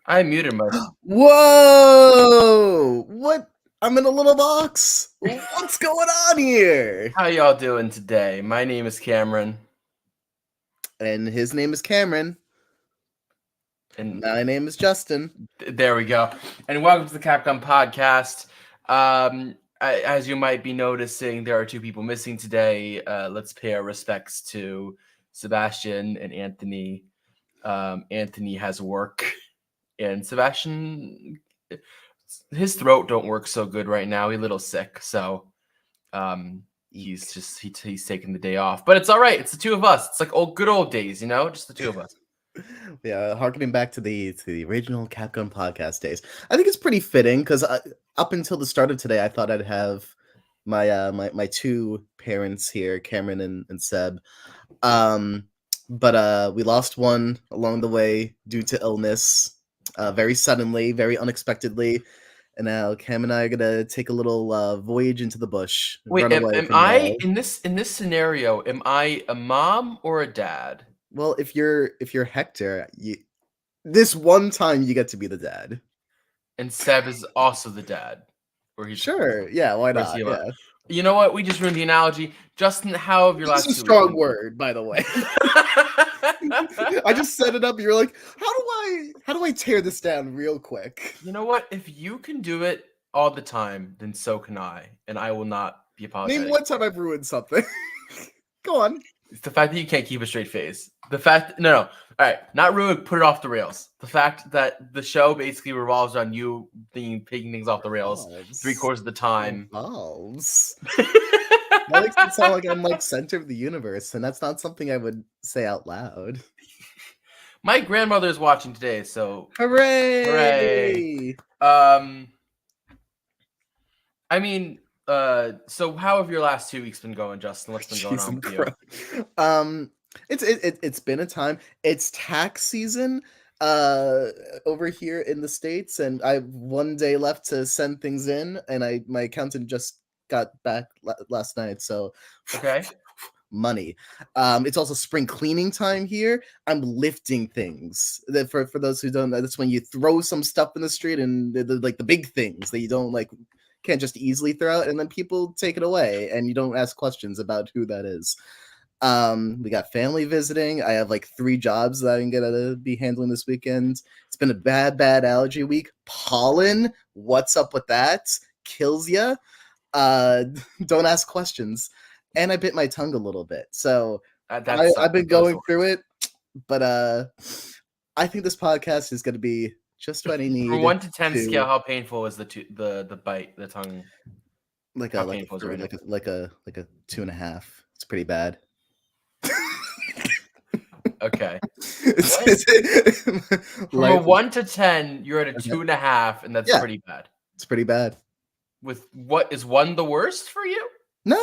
I muted myself. Whoa! What? I'm in a little box. What's going on here? How y'all doing today? My name is Cameron. And his name is Cameron. And my name is Justin. There we go. And welcome to the Capcom podcast. As you might be noticing, there are two people missing today. Let's pay our respects to Sebastian and Anthony. Anthony has work, and Sebastian, his throat don't work so good right now. He's a little sick, so he's taking the day off. But it's all right. It's the two of us. It's like good old days, just the two of us. Yeah, harkening back to the original Capcom podcast days. I think it's pretty fitting because up until the start of today, I thought I'd have my two parents here, Cameron and Seb. But we lost one along the way due to illness, very suddenly, very unexpectedly. And now Cam and I are gonna take a little voyage into the bush. Wait, am I in this scenario? Am I a mom or a dad? Well, if you're Hector, this one time you get to be the dad. And Seb is also the dad. Or he's sure, yeah, why not? Yeah. You know what? We just ruined the analogy. Justin, how have your last 2 weeks? It's a strong word, by the way. I just set it up. You're like, how do I tear this down real quick? You know what? If you can do it all the time, then so can I, and I will not be apologetic. Name one time I've ruined something. Go on. It's the fact that you can't keep a straight face. The fact, no. All right, not ruined. Put it off the rails. The fact that the show basically revolves on you picking things off the rails 3/4 of the time. Revolves. That makes it sound like I'm like center of the universe, and that's not something I would say out loud. My grandmother is watching today, so hooray! I mean, so how have your last 2 weeks been going, Justin? What's been going on with you? It's been a time. It's tax season over here in the States, and I have 1 day left to send things in, and my accountant just got back last night, so okay. Money. It's also spring cleaning time here. I'm lifting things. For those who don't know, that's when you throw some stuff in the street, and like the big things that you don't can't just easily throw out, and then people take it away, and you don't ask questions about who that is. We got family visiting. I have 3 jobs that I'm gonna be handling this weekend. It's been a bad allergy week. Pollen, what's up with that? Kills ya. Don't ask questions. And I bit my tongue a little bit, so I've been going through it. But I think this podcast is going to be just what I need. From 1 to 10 scale, how painful was the bite, the tongue? Like a 2.5. It's pretty bad. Okay. From a 1 to 10, you're at a 2.5, and that's pretty bad. It's pretty bad. With what is 1 the worst for you? No.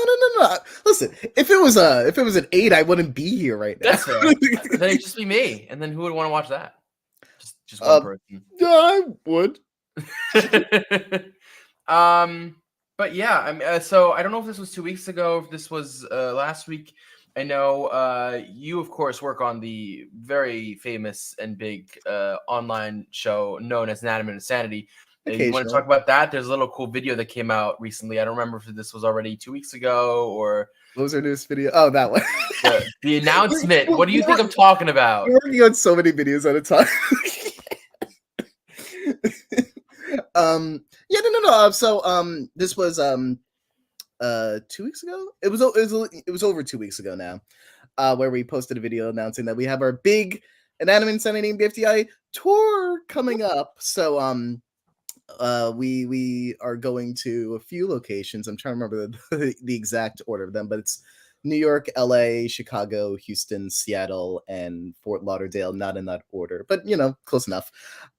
Listen, if it was an 8, I wouldn't be here right now. That's fair. Then it'd just be me, and then who would want to watch that? Just one person. Yeah, I would. But yeah, so I don't know if this was 2 weeks ago, if this was last week. I know you, of course, work on the very famous and big online show known as Anatomy and Insanity. You want to talk about that? There's a little cool video that came out recently. I don't remember if this was already 2 weeks ago or... What was our newest video? Oh, that one. The announcement. What do you think I'm talking about? We're working on so many videos at a time. No. So this was 2 weeks ago. It was over 2 weeks ago now, where we posted a video announcing that we have our big Anatomy and Insanity BFDI tour coming up. So we are going to a few locations. I'm trying to remember the exact order of them, but it's New York, LA, Chicago, Houston, Seattle, and Fort Lauderdale. Not in that order, but close enough.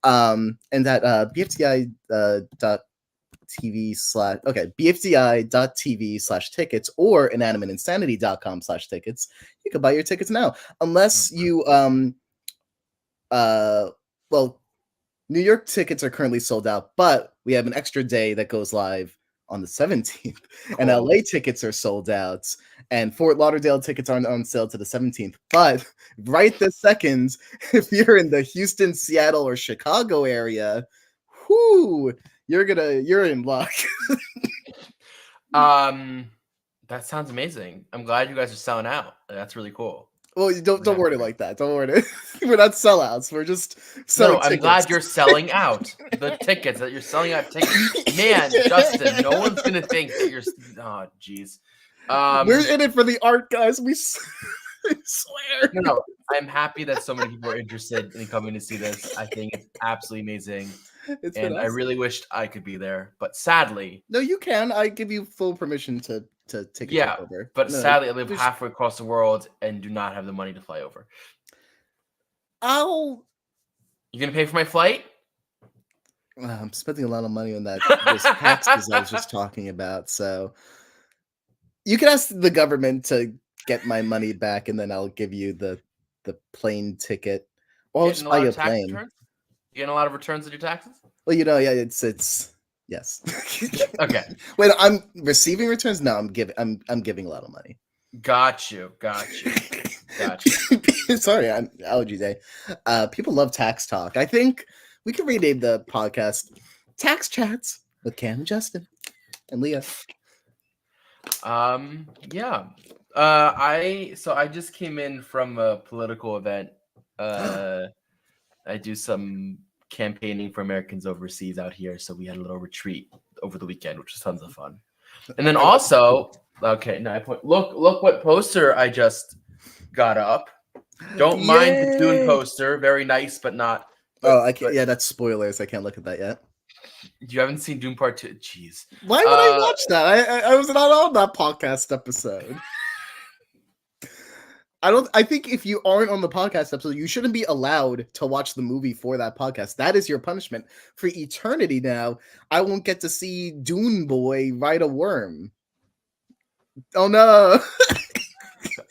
And that BFDI.TV/tickets or inanimateinsanity.com/tickets. You can buy your tickets now, unless you New York tickets are currently sold out, but we have an extra day that goes live on the 17th, and Cool. LA tickets are sold out, and Fort Lauderdale tickets aren't on sale to the 17th. But right this second, if you're in the Houston, Seattle, or Chicago area, you're in luck. That sounds amazing. I'm glad you guys are selling out. That's really cool. Well, you don't word it like that. Don't word it. We're not sellouts. We're just selling I'm glad you're selling out the tickets. That you're selling out tickets, man. Justin, no one's gonna think that you're. Oh, jeez. We're in it for the art, guys. I swear. No. I'm happy that so many people are interested in coming to see this. I think it's absolutely amazing, and I really wished I could be there, but sadly, no, you can. I give you full permission to take a trip over. But sadly, I live halfway across the world and do not have the money to fly over. You gonna pay for my flight? I'm spending a lot of money on that. Those taxes I was just talking about. So you can ask the government to get my money back, and then I'll give you the plane ticket. Or I'll just buy you a plane. You getting a lot of returns on your taxes? Well, it's yes. Okay. Wait, I'm receiving returns? No, I'm giving a lot of money. Got you. Sorry, allergy day. People love tax talk. I think we could rename the podcast Tax Chats with Cam and Justin and Leah. Yeah. I just came in from a political event. I do some campaigning for Americans overseas out here, so we had a little retreat over the weekend, which was tons of fun. And then also, look what poster I just got up. Don't mind the Dune poster, very nice, but not. I can't. Yeah, that's spoilers. I can't look at that yet. You haven't seen Dune Part 2? Jeez. Why would I watch that? I was not on that podcast episode. I think if you aren't on the podcast episode, you shouldn't be allowed to watch the movie for that podcast. That is your punishment for eternity now. I won't get to see Dune Boy ride a worm. Oh no.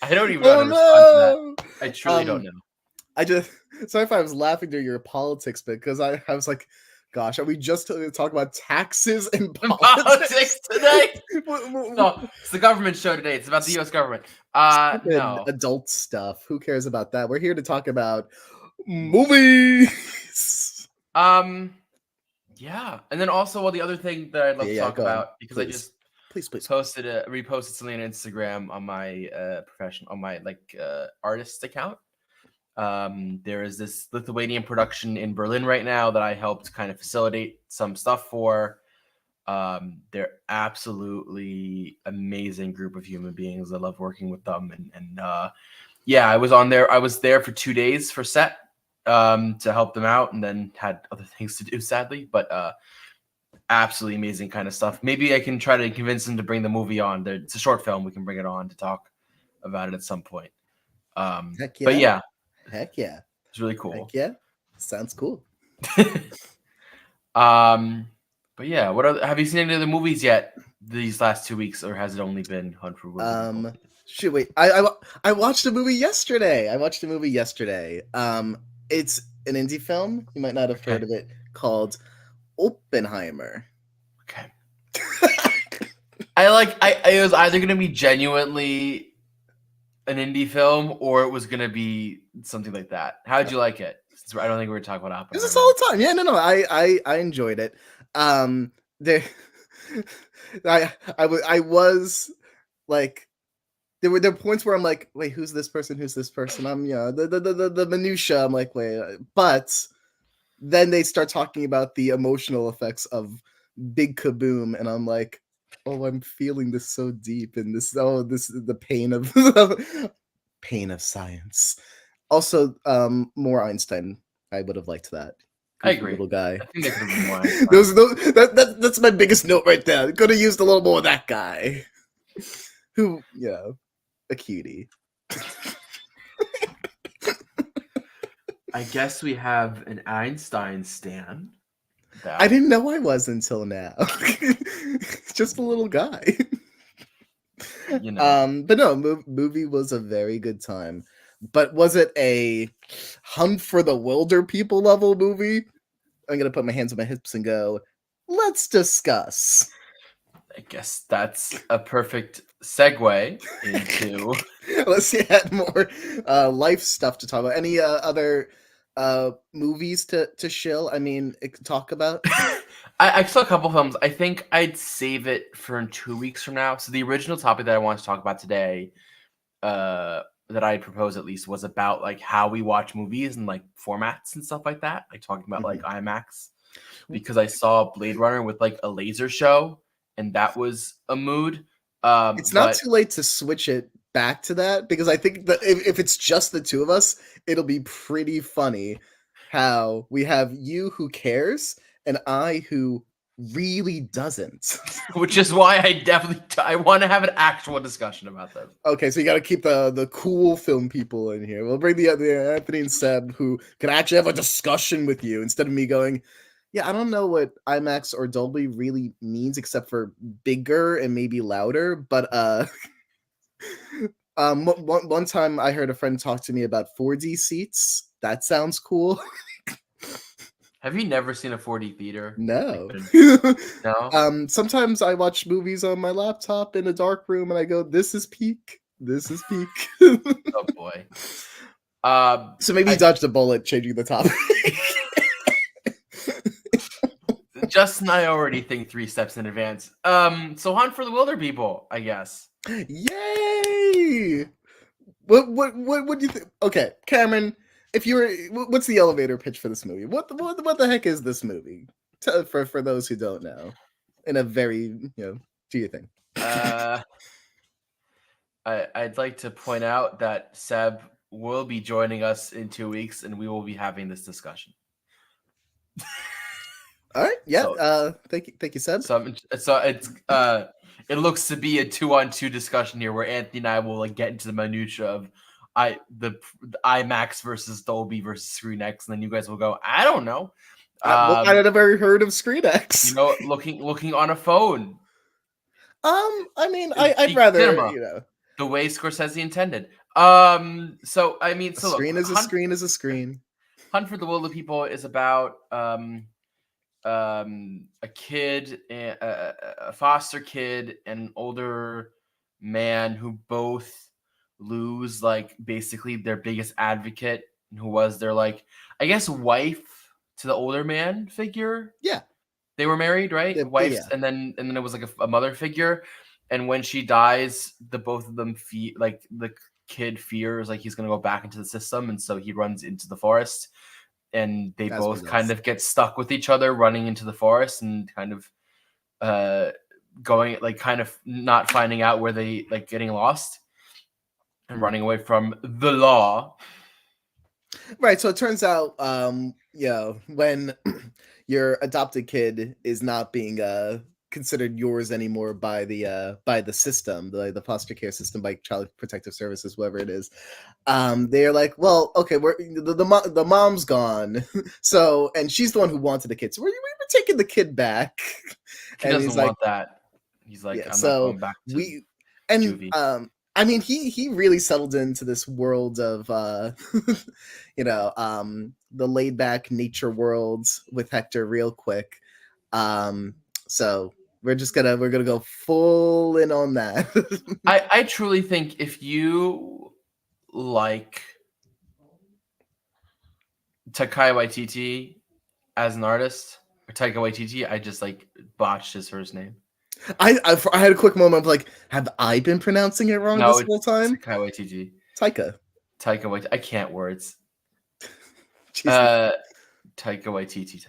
I don't even know how to respond to that. I truly don't know. Sorry if I was laughing during your politics bit, because I was like, gosh, are we just talking about taxes and politics today? No, it's the government show today. It's about the U.S. government. No. Adult stuff. Who cares about that? We're here to talk about movies. Yeah. And then also, the other thing that I'd love to talk about, because I just reposted something on Instagram on my artist account. There is this Lithuanian production in Berlin right now that I helped kind of facilitate some stuff for. They're absolutely amazing group of human beings. I love working with them, and I was there for 2 days for set to help them out, and then had other things to do, sadly, but absolutely amazing kind of stuff. Maybe I can try to convince them to bring the movie on. It's a short film. We can bring it on to talk about it at some point. Heck yeah. But yeah. Heck yeah. It's really cool. Heck yeah. Sounds cool. But yeah, have you seen any other movies yet these last 2 weeks, or has it only been Hunt for Wilderpeople? Shoot, wait. I watched a movie yesterday. It's an indie film. You might not have heard of it, called Oppenheimer. Okay. It was either gonna be genuinely an indie film, or it was gonna be something like that. How'd you like it? I don't think we were talking about Oppenheimer. This is all the time. Yeah, no. I enjoyed it. I was like, there were points where I'm like, wait, who's this person? I'm the minutia. I'm like, wait, but then they start talking about the emotional effects of Big Kaboom, and I'm like, oh, I'm feeling this so deep, and this is the pain of pain of science. Also, more Einstein. I would have liked that. I agree. Little guy. I think more that's my biggest note right there. Could have used a little more of that guy. Who, a cutie. I guess we have an Einstein stan. I didn't know I was until now. Just a little guy. But no, movie was a very good time. But was it a Hunt for the Wilderpeople level movie? I'm gonna put my hands on my hips and go, let's discuss. I guess that's a perfect segue into. Let's see, had more life stuff to talk about. Any other movies to shill? I mean, talk about. I saw a couple films. I think I'd save it for 2 weeks from now. So the original topic that I wanted to talk about today, that I proposed at least, was about like how we watch movies and like formats and stuff like that. Like talking about like IMAX, because I saw Blade Runner with like a laser show, and that was a mood. It's not But too late to switch it back to that, because I think that if it's just the two of us, it'll be pretty funny how we have you who cares and I who really doesn't. which is why I want to have an actual discussion about this. Okay, so you got to keep the cool film people in here. We'll bring the Anthony and Seb who can actually have a discussion with you instead of me going, yeah, I don't know what IMAX or Dolby really means except for bigger and maybe louder. But one time I heard a friend talk to me about 4D seats. That sounds cool. Have you never seen a 4D theater? No. No. Sometimes I watch movies on my laptop in a dark room and I go, this is peak. This is peak. Oh boy. So maybe you dodged a bullet changing the topic. Justin and I already think 3 steps in advance. So Hunt for the Wilderpeople, I guess. Yay! What do you think? Okay, Cameron, if you were, what's the elevator pitch for this movie? What the heck is this movie? For those who don't know, in a very do you think? I'd like to point out that Seb will be joining us in 2 weeks, and we will be having this discussion. All right, yeah. So, thank you, Seb. So it's it looks to be a 2-on-2 discussion here, where Anthony and I will like get into the minutia of the IMAX versus Dolby versus ScreenX, and then you guys will go, I don't know. I never heard of ScreenX. You know, looking on a phone. I mean, I'd rather cinema, the way Scorsese intended. So I mean, so screen is a screen is a screen. Hunt for the Wilderpeople is about a kid, a foster kid, and an older man who both lose like basically their biggest advocate, who was their like, I guess, wife to the older man figure. Yeah, they were married, right? Wives, yeah. and then it was like a mother figure. And when she dies, the both of them like the kid fears like he's gonna go back into the system, and so he runs into the forest. And they both kind of get stuck with each other, running into the forest and kind of going like kind of not finding out where they like getting lost and running away from the law. Right. So it turns out, when your adopted kid is not being considered yours anymore by the system, the foster care system, by Child Protective Services, whatever it is, they're like, well, okay, the mom's gone, so, and she's the one who wanted the kid, so we're taking the kid back. He and doesn't want that. He's like, I'm not going back to juvie. I mean, he really settled into this world of the laid back nature world with Hector real quick. So we're gonna go full in on that. I truly think if you like Taika Waititi as an artist, or Taika Waititi, I just like botched his first name. I had a quick moment of like, have I been pronouncing it wrong this whole time? Taika Waititi. Taika Waititi. I can't words. Taika Waititi.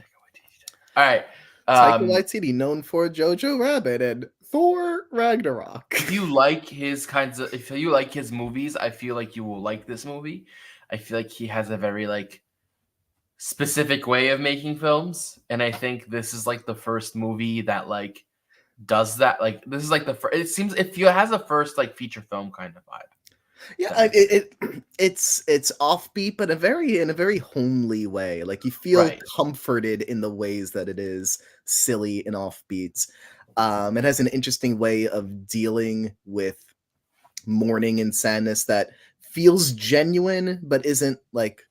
All right. Taika Waititi, known for Jojo Rabbit and Thor Ragnarok. If you like his movies, I feel like you will like this movie. I feel like he has a very like specific way of making films, and I think this is like the first movie that like does that. Like this is like the first. It seems it has a first like feature film kind of vibe. Yeah, it's offbeat, but in a very homely way. Like you feel comforted in the ways that it is silly and offbeat. It has an interesting way of dealing with mourning and sadness that feels genuine, but isn't like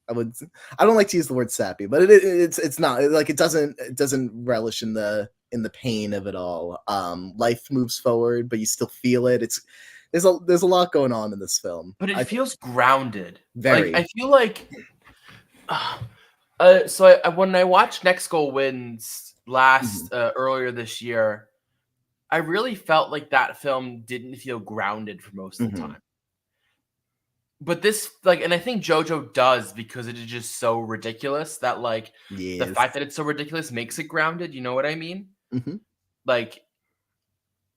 I don't like to use the word sappy, but it's not like it doesn't relish in the in the pain of it all. Life moves forward, but you still feel it. There's a lot going on in this film. But it feels grounded. Like, Very. I feel like when I watched Next Goal Wins last earlier this year, I really felt like that film didn't feel grounded for most of the time. But this, like, and I think JoJo does, because it is just so ridiculous that, like, the fact that it's so ridiculous makes it grounded. You know what I mean? Like,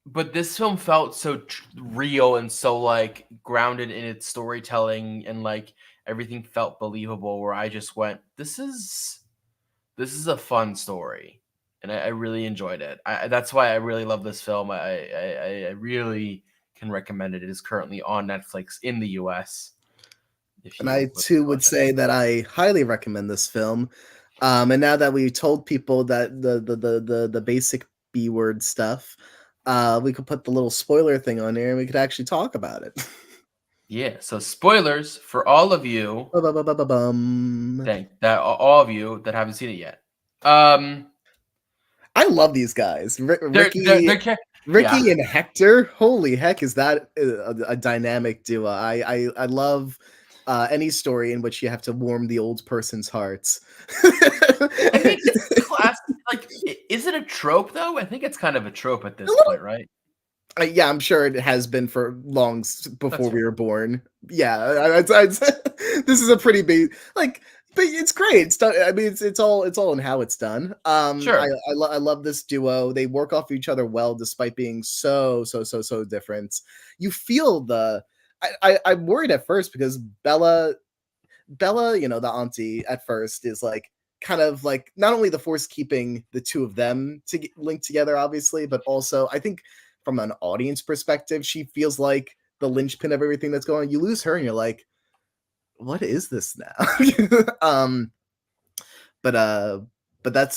but this film felt so real and so, like, grounded in its storytelling, and, like, everything felt believable, where I just went, this is a fun story, and I really enjoyed it. That's why I really love this film. I really can recommend it. It is currently on Netflix in the US. And I too would say that I highly recommend this film. And now that we told people that the basic B word stuff, we could put the little spoiler thing on here and we could actually talk about it. Yeah, so spoilers for all of you. All of you that haven't seen it yet. I love these guys. Ricky and Hector. Holy heck, is that a dynamic duo? I love any story in which you have to warm the old person's hearts. I think it's classic. Like, is it a trope though? I think it's kind of a trope at this point, right? Yeah, I'm sure it has been for long before we were born. Yeah, this is a pretty big, like, but it's great. It's done. I mean, it's all in how it's done. Sure. I love this duo. They work off each other well, despite being so different. You feel the. I'm worried at first because Bella, you know, the auntie at first is like kind of like not only the force keeping the two of them to link together, obviously, but also I think from an audience perspective, she feels like the linchpin of everything that's going on. You lose her and you're like, what is this now? But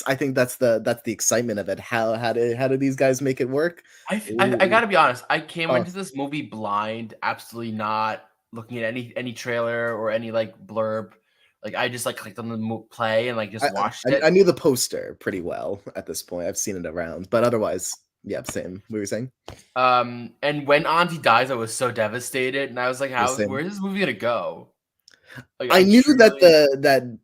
I think that's the excitement of it. How do these guys make it work? I gotta be honest. I came into this movie blind, absolutely not looking at any trailer or any like blurb. Like, I just like clicked on the play and like just watched it. I knew the poster pretty well at this point. I've seen it around, but otherwise, yeah, same. What were you saying? And when Auntie dies, I was so devastated, and I was like, where's this movie gonna go? Like, I knew that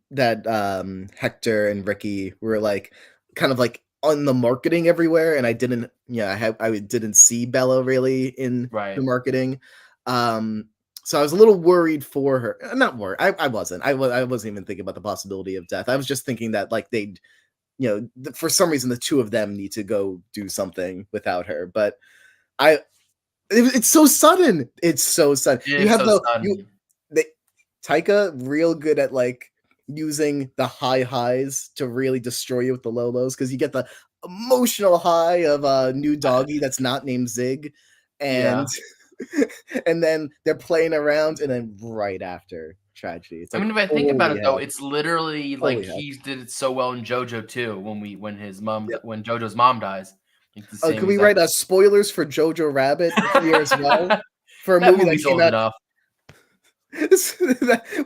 Hector and Ricky were like kind of like on the marketing everywhere, and I didn't didn't see Bella really in the marketing. So I was a little worried for her. Not worried. I wasn't. I wasn't even thinking about the possibility of death. I was just thinking that like they'd, you know, for some reason the two of them need to go do something without her. But it's so sudden. It's so sudden. Taika real good at like using the highs to really destroy you with the lows, because you get the emotional high of a new doggy that's not named Zig, and and then they're playing around, and then right after tragedy. It's like, I mean, if I think about it though, it's literally like he did it so well in JoJo too. When JoJo's mom dies. Can we write spoilers for Jojo Rabbit here as well for a movie that came out? Enough.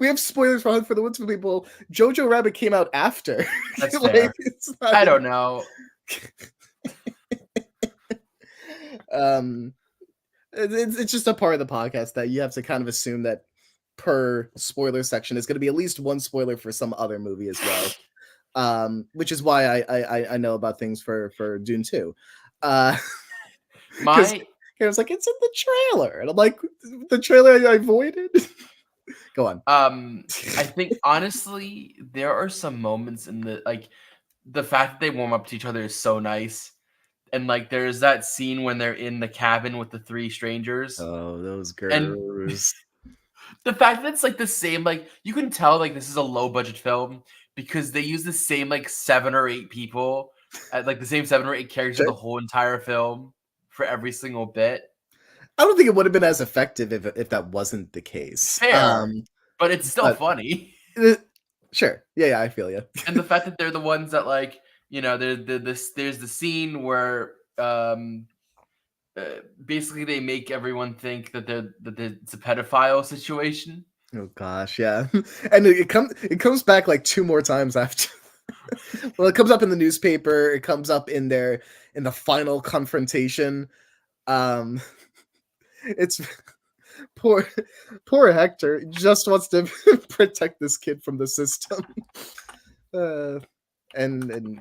We have spoilers for the Woods for people. Jojo Rabbit came out after. That's fair. I don't know. It's just a part of the podcast that you have to kind of assume that per spoiler section is going to be at least one spoiler for some other movie as well. Which is why I know about things for Dune 2. Karen's like, it's in the trailer, and I'm like, the trailer I avoided. Go on. I think honestly, there are some moments in the fact that they warm up to each other is so nice. And like, there's that scene when they're in the cabin with the three strangers. Oh, those girls. The fact that it's like the same, like you can tell like this is a low budget film because they use the same like 7 or 8 people, like the same 7 or 8 characters the whole entire film for every single bit. I don't think it would have been as effective if that wasn't the case. Fair, but it's still funny. Sure. Yeah, I feel you. And the fact that they're the ones that like, you know, there's the scene where basically they make everyone think that it's a pedophile situation. Oh gosh, yeah. And it comes back like 2 more times after. Well, it comes up in the newspaper, it comes up in their in the final confrontation. It's poor Hector just wants to protect this kid from the system. And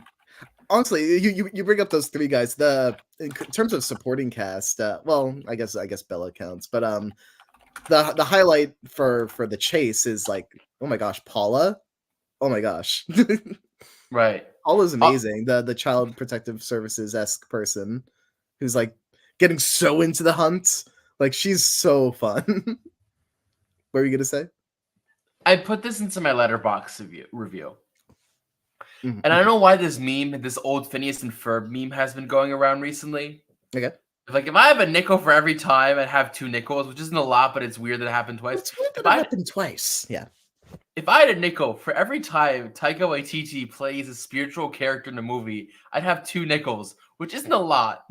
honestly, you bring up those three guys. In terms of supporting cast, well, I guess Bella counts, but the highlight for the chase is like, oh my gosh, Paula. Oh my gosh. Right. Paula's amazing. The Child Protective Services-esque person who's like getting so into the hunt. Like, she's so fun. What were you gonna say? I put this into my letterbox review. Mm-hmm. And I don't know why this old Phineas and Ferb meme has been going around recently. Okay. Like, if I have a nickel for every time, I'd have 2 nickels, which isn't a lot, but it's weird that it happened twice. It's weird that it happened twice. Yeah. If I had a nickel for every time Taika Waititi plays a spiritual character in a movie, I'd have 2 nickels, which isn't a lot.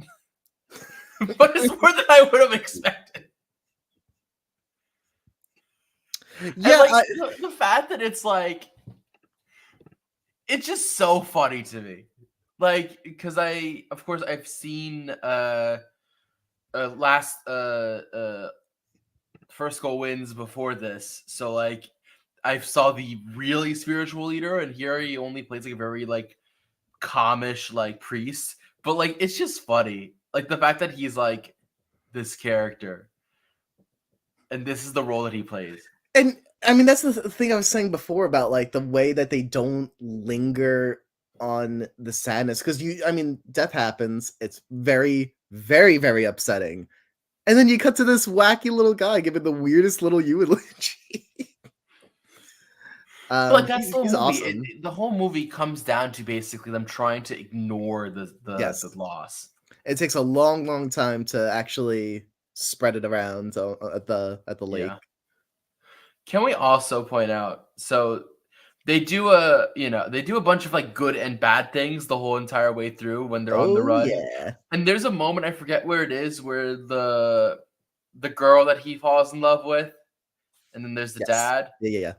But it's more than I would have expected. Yeah. And, like, the fact that it's like, it's just so funny to me. Like, because of course, I've seen First Goal Wins before this, so like I saw the really spiritual leader, and here he only plays like a very like calmish like priest, but like it's just funny, like the fact that he's like this character, and this is the role that he plays. And I mean, that's the thing I was saying before about like the way that they don't linger on the sadness, because death happens. It's very, very, very upsetting. And then you cut to this wacky little guy giving the weirdest little eulogy. But that's the he's movie. awesome. The whole movie comes down to basically them trying to ignore the loss. It takes a long, long time to actually spread it around at the lake. Yeah. Can we also point out, so they do a bunch of like good and bad things the whole entire way through when they're on the run. Yeah. And there's a moment, I forget where it is, where the girl that he falls in love with, and then there's the dad. Yeah.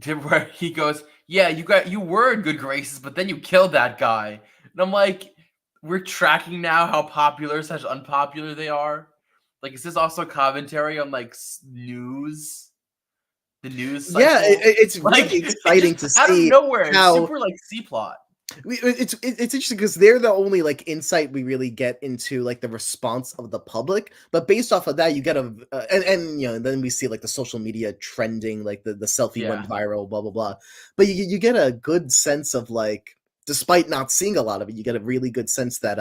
Where he goes, yeah, you were in good graces, but then you killed that guy. And I'm like, we're tracking now how popular / unpopular they are. Like, is this also commentary on like news? The news cycle? Yeah, it's really exciting to see. Out of nowhere, how super like C-plot. It's interesting because they're the only like insight we really get into like the response of the public, but based off of that you get and then we see like the social media trending, like the selfie went viral, blah blah blah, but you get a good sense of like, despite not seeing a lot of it, you get a really good sense that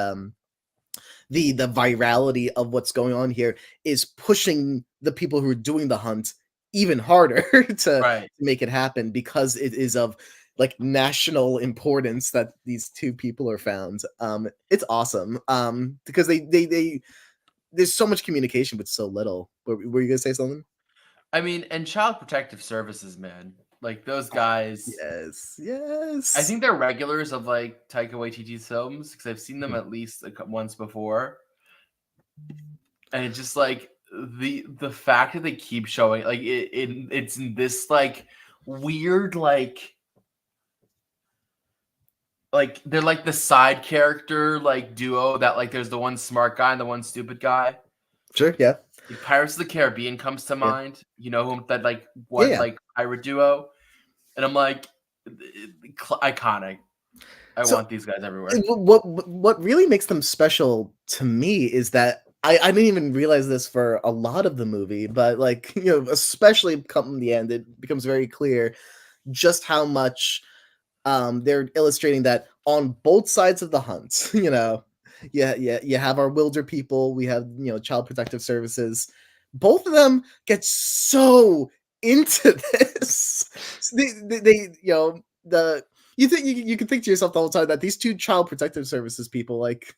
the virality of what's going on here is pushing the people who are doing the hunt even harder to make it happen, because it is of like national importance that these 2 people are found. It's awesome. Because they there's so much communication with so little. Were you gonna say something? I mean, and Child Protective Services, man, like those guys. Yes. I think they're regulars of like Taika Waititi's films, because I've seen them at least once before, and it's just like the fact that they keep showing like it's in this like weird like they're like the side character like duo that like there's the one smart guy and the one stupid guy. Sure, yeah. Like, Pirates of the Caribbean comes to mind. You know whom that like one like pirate duo, and I'm like, iconic. I want these guys everywhere. What really makes them special to me is that I didn't even realize this for a lot of the movie, but like, especially come the end, it becomes very clear just how much they're illustrating that on both sides of the hunt. You have our Wilderpeople, we have Child Protective Services. Both of them get so into this. They you think you can think to yourself the whole time that these 2 Child Protective Services people, like,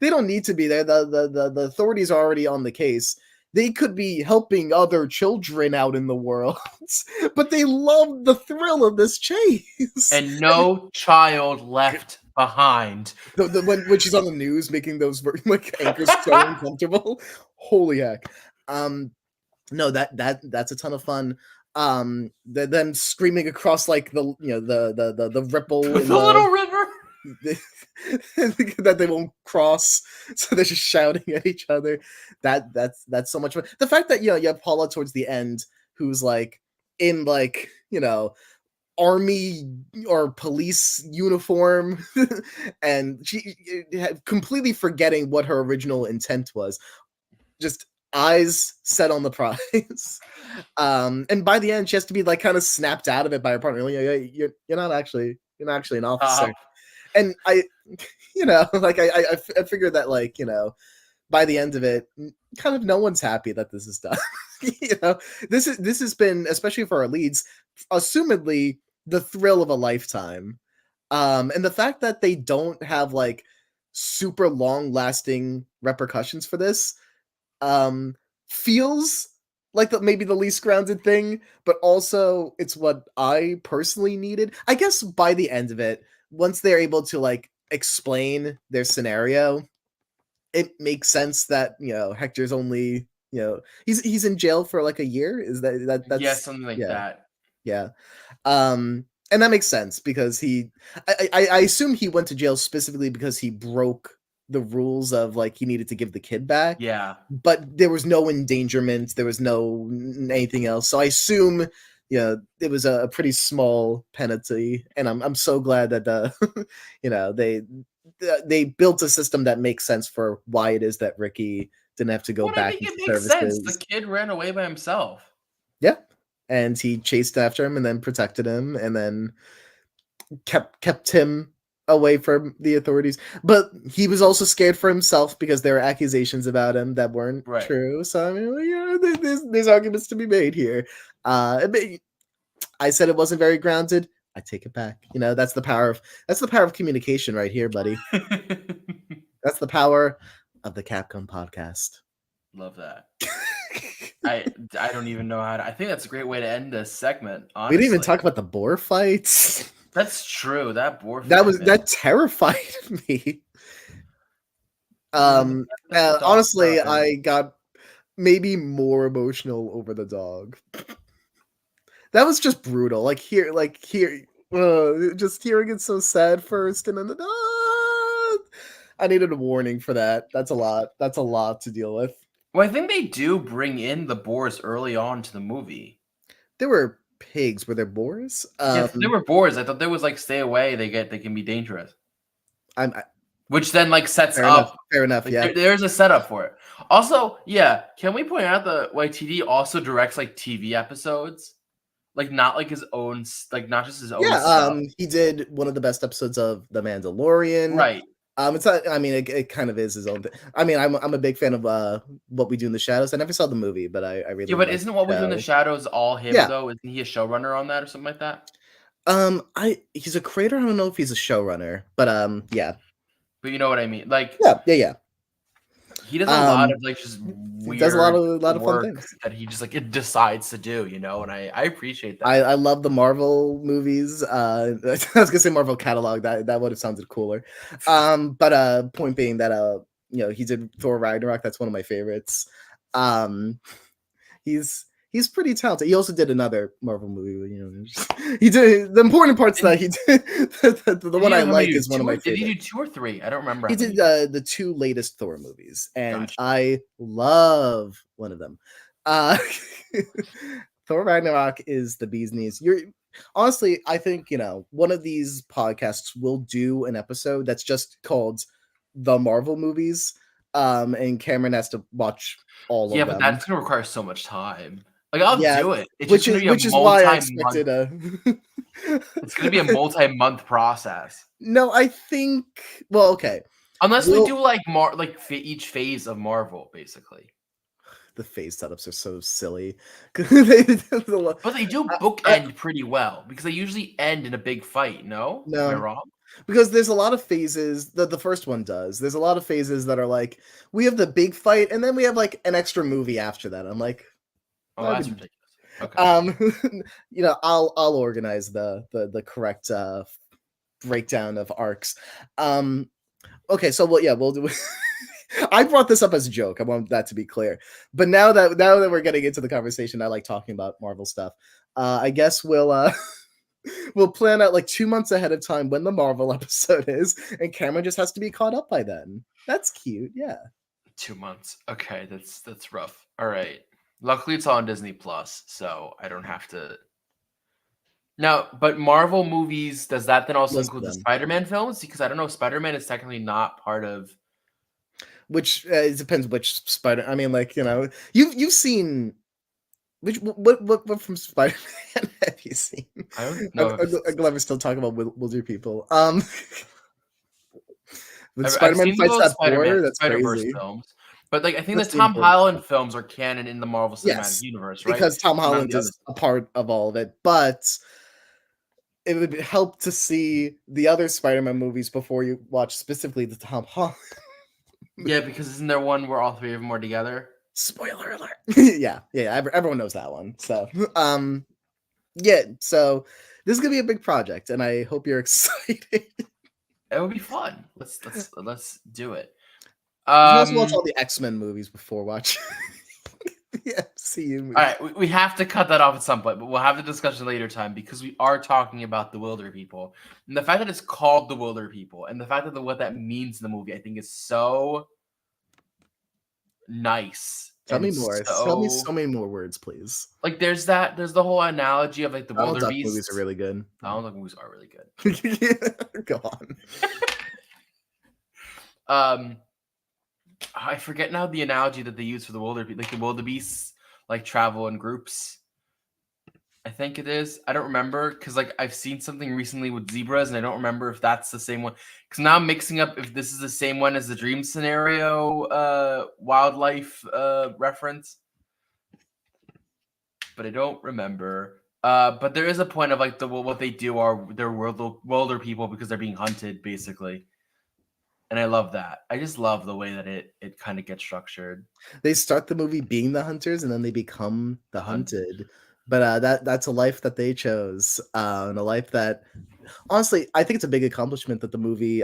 they don't need to be there. The authorities are already on the case. They could be helping other children out in the world, but they love the thrill of this chase. And no child left behind. When she's on the news making those like anchors so uncomfortable. Holy heck. No, that's a ton of fun. Them screaming across like the ripple, the little river. that they won't cross, so they're just shouting at each other. That's so much fun. The fact that you have Paula towards the end, who's like in like army or police uniform, and she completely forgetting what her original intent was, just eyes set on the prize. And by the end, she has to be like kind of snapped out of it by her partner. You're not actually an officer. And I, like I figured that like by the end of it, kind of no one's happy that this is done. This has been, especially for our leads, assumedly the thrill of a lifetime. And the fact that they don't have like super long lasting repercussions for this feels like maybe the least grounded thing, but also it's what I personally needed. I guess by the end of it, once they're able to like explain their scenario, it makes sense that Hector's only he's in jail for like a year. Is that's yeah, something like that. Yeah. And that makes sense because I assume he went to jail specifically because he broke the rules of like he needed to give the kid back. Yeah. But there was no endangerment. There was no anything else. So I assume it was a pretty small penalty, and I'm so glad that they built a system that makes sense for why it is that Ricky didn't have to go back I think into it makes services. sense. The kid ran away by himself. Yeah. And he chased after him and then protected him and then kept him away from the authorities. But he was also scared for himself because there were accusations about him that weren't true. So I mean, there's arguments to be made here. I said it wasn't very grounded. I take it back. That's the power of communication right here, buddy. That's the power of the Capcom podcast. Love that. I don't even know how to. I think that's a great way to end this segment. Honestly. We didn't even talk about the boar fights. That's true. That boar fight. That terrified me. Honestly, I got maybe more emotional over the dog. That was just brutal. Just hearing it so sad first, and then I needed a warning for that. That's a lot. That's a lot to deal with. Well, I think they do bring in the boars early on to the movie. There were pigs. Were there boars? Yes, there were boars. I thought there was like stay away. They can be dangerous. Which then like sets up. Fair enough. Like, yeah, there's a setup for it. Also, yeah, can we point out that YTD also directs like TV episodes, like not like his own, like not just his own. Yeah, he did one of the best episodes of The Mandalorian. Right. It's not. I mean, it kind of is his own thing. I mean, I'm a big fan of What We Do in the Shadows. I never saw the movie, but I really. Yeah, but isn't What We Do in the Shadows all him though? Isn't he a showrunner on that or something like that? He's a creator. I don't know if he's a showrunner, but yeah. But you know what I mean, like yeah. He does a lot of like just weird. Does a lot of fun things that he just like it decides to do, and I appreciate that. I love the Marvel movies. I was gonna say Marvel catalog. That would have sounded cooler. But point being that he did Thor Ragnarok. That's one of my favorites. He's pretty talented. He also did another Marvel movie. He did the important parts that he did. The one I like is one of my favorites. Did he do 2 or 3? I don't remember. He did the 2 latest Thor movies, and I love one of them. Thor Ragnarok is the bee's knees. Honestly, I think one of these podcasts will do an episode that's just called the Marvel movies, and Cameron has to watch all of them. Yeah, but that's gonna require so much time. Like I'll do it. It's which is why I expected it's gonna be a multi-month process. No, I think. Well, okay. Unless we do like each phase of Marvel, basically. The phase setups are so silly. But they do bookend pretty well because they usually end in a big fight. No, am I wrong? Because there's a lot of phases that the first one does. There's a lot of phases that are like we have the big fight and then we have like an extra movie after that. I'm like. Oh, that's ridiculous. Okay. I'll organize the correct breakdown of arcs. Okay, so we'll do. I brought this up as a joke. I want that to be clear. But now that we're getting into the conversation, I like talking about Marvel stuff. I guess we'll We'll plan out like 2 months ahead of time when the Marvel episode is, and Cameron just has to be caught up by then. That's cute. Yeah. 2 months. Okay, that's rough. All right. Luckily, it's all on Disney Plus, so I don't have to. Now, but Marvel movies, does that then also Most of include the them. Spider-Man films? Because I don't know, Spider-Man is technically not part of. Which it depends which Spider. I mean, like, you've seen which what from Spider-Man have you seen? I don't know if I'm glad we're still talking about Wilderpeople. When I've Spider-Man seen fights those that Spider-Man boar, that's Spider-Verse crazy. films, but like I think the That's the Tom important Holland stuff. films are canon in the Marvel Cinematic Yes, Universe, right? because Tom None of Holland the others. is a part of all of it, but it would help to see the other Spider-Man movies before you watch specifically the Tom Holland. Yeah, because isn't there one where all three of them are together? Spoiler alert. Yeah, everyone knows that one. So, yeah, so this is gonna be a big project, and I hope you're excited. It would be fun. Let's do it. You can also watch all the X-Men movies before watching the MCU movies. All right, we have to cut that off at some point, but we'll have the discussion later time because we are talking about the Wilderpeople. And the fact that it's called the Wilderpeople and the fact that what that means in the movie, I think is so nice. Tell me And more. Tell me so many more words, please. like there's the whole analogy of like the Donald Duck wildebeest. movies are really good. Donald Duck movies are really good. Go on. I forget now the analogy that they use for the wildebeest, like the wildebeests like travel in groups. I think it is. I don't remember because like I've seen something recently with zebras and I don't remember if that's the same one. Because now I'm mixing up if this is the same one as the dream scenario wildlife reference. But I don't remember. But there is a point of like what they do are they're wilder people because they're being hunted basically. And I love that. I just love the way that it kind of gets structured. They start the movie being the hunters and then they become the hunted. But that's a life that they chose. And a life that honestly, I think it's a big accomplishment that the movie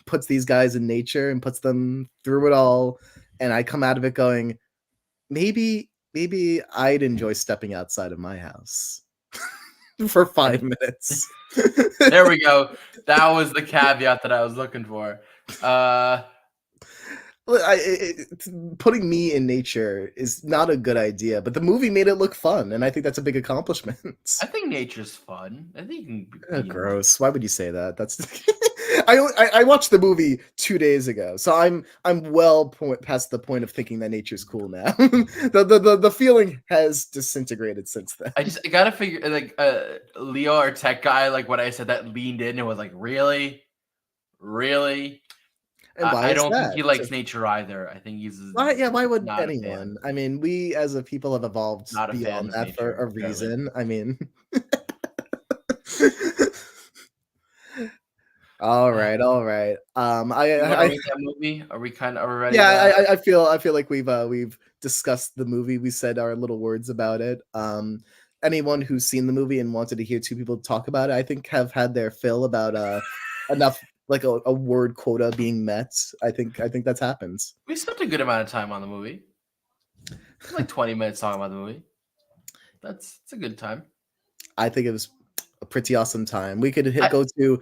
puts these guys in nature and puts them through it all. And I come out of it going, maybe I'd enjoy stepping outside of my house for 5 minutes. There we go. That was the caveat that I was looking for. Putting me in nature is not a good idea, but the movie made it look fun, and I think that's a big accomplishment. I think nature's fun. I think you can gross. Why would you say that? That's I watched the movie 2 days ago, so I'm well past the point of thinking that nature's cool now. The feeling has disintegrated since then. I gotta figure like Leo, our tech guy, like what I said that leaned in and was like, really. And I don't think he likes nature either. I think he's why would anyone? I mean, we as a people have evolved beyond that for a reason. I mean, all right. I rate that movie. Are we ready? Yeah, I feel like we've discussed the movie. We said our little words about it. Anyone who's seen the movie and wanted to hear two people talk about it, I think have had their fill about enough like a word quota being met. I think that's happened. We spent a good amount of time on the movie. Like 20 minutes talking about the movie. It's a good time. I think it was a pretty awesome time. We could go to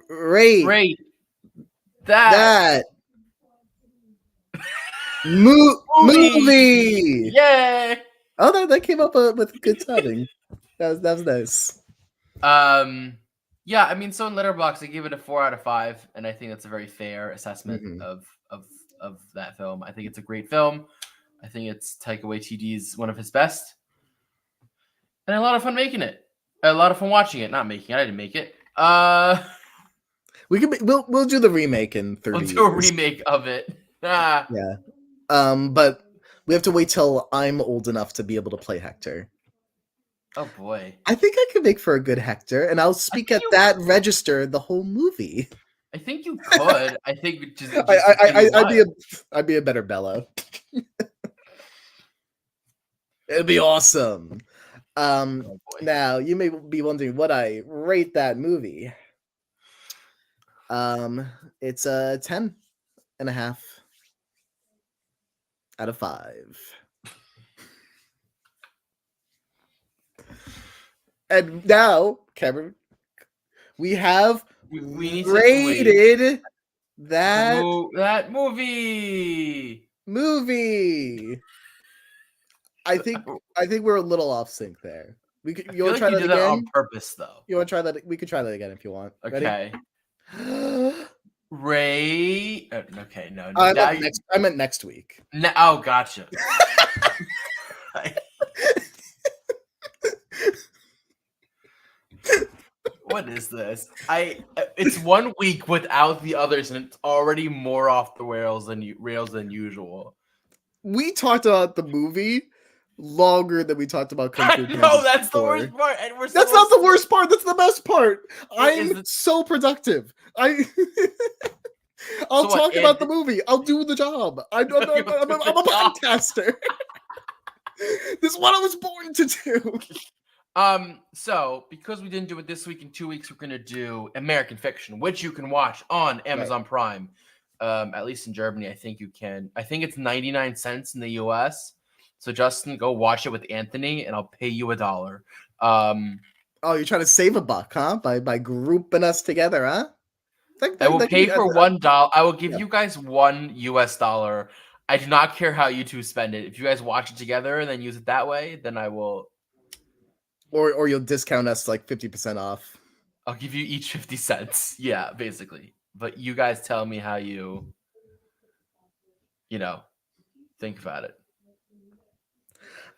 rate that movie. Yay! Oh, that came up with good timing. That was nice. Yeah, I mean, so in Letterboxd, I give it a 4 out of 5, and I think that's a very fair assessment of that film. I think it's a great film. I think it's Taika Waititi's one of his best, and a lot of fun making it. A lot of fun watching it, not making it. I didn't make it. We'll do the remake in 30 years. We'll do a remake of it. Yeah. But we have to wait till I'm old enough to be able to play Hector. Oh boy. I think I could make for a good Hector, and I'll speak at that register the whole movie. I think you could. I think just I'd be a better Bella. It'd be awesome. Now you may be wondering what I rate that movie. It's a 10.5 out of 5. And now, Cameron, we have We need to rated that that movie. movie. I think we're a little off sync there. I You feel want to like try you that did that on again? purpose, though. You want to try that? We could try that again if you want. Ready? Okay. Ray. Okay, no. I Now meant next week. Oh, gotcha. What is this? It's 1 week without the others, and it's already more off the rails than usual. We talked about the movie longer than we talked about Kung Fu Panda. No, that's the worst part. And that's not the worst part. That's the best part. I'm so productive. I'll talk about the movie. I'll do the job. I'm a podcaster. This is what I was born to do. So because we didn't do it this week, in 2 weeks, we're gonna do American Fiction, which you can watch on Amazon Prime. At least in Germany, I think you can. I think it's 99 cents in the US. So Justin, go watch it with Anthony, and I'll pay you $1. Oh, you're trying to save a buck, huh? By grouping us together, huh? I will pay for $1. I will give you guys $1 US. I do not care how you two spend it. If you guys watch it together and then use it that way, then I will. Or you'll discount us like 50% off. I'll give you each 50 cents. Yeah, basically. But you guys tell me how you think about it.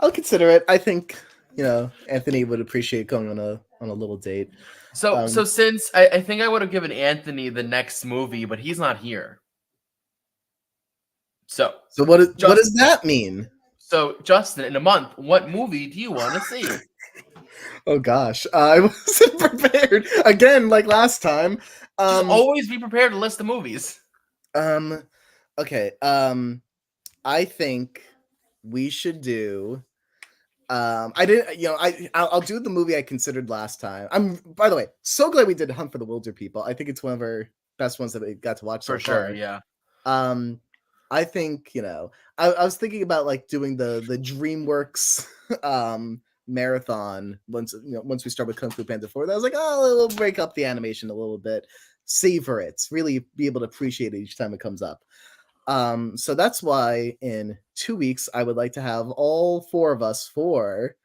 I'll consider it. I think, Anthony would appreciate going on a little date. So since I think I would have given Anthony the next movie, but he's not here. So what does that mean? So Justin, in a month, what movie do you want to see? Oh gosh, I wasn't prepared again, like last time. Just always be prepared to list the movies. Okay. I think we should do. I didn't. I'll do the movie I considered last time. I'm. By the way, so glad we did Hunt for the Wilderpeople. I think it's one of our best ones that we got to watch for sure. Yeah. I think I was thinking about like doing the DreamWorks marathon once we start with Kung Fu Panda 4. I was like, oh, we'll break up the animation a little bit, savor it, really be able to appreciate it each time it comes up. So that's why in 2 weeks I would like to have all 4 of us for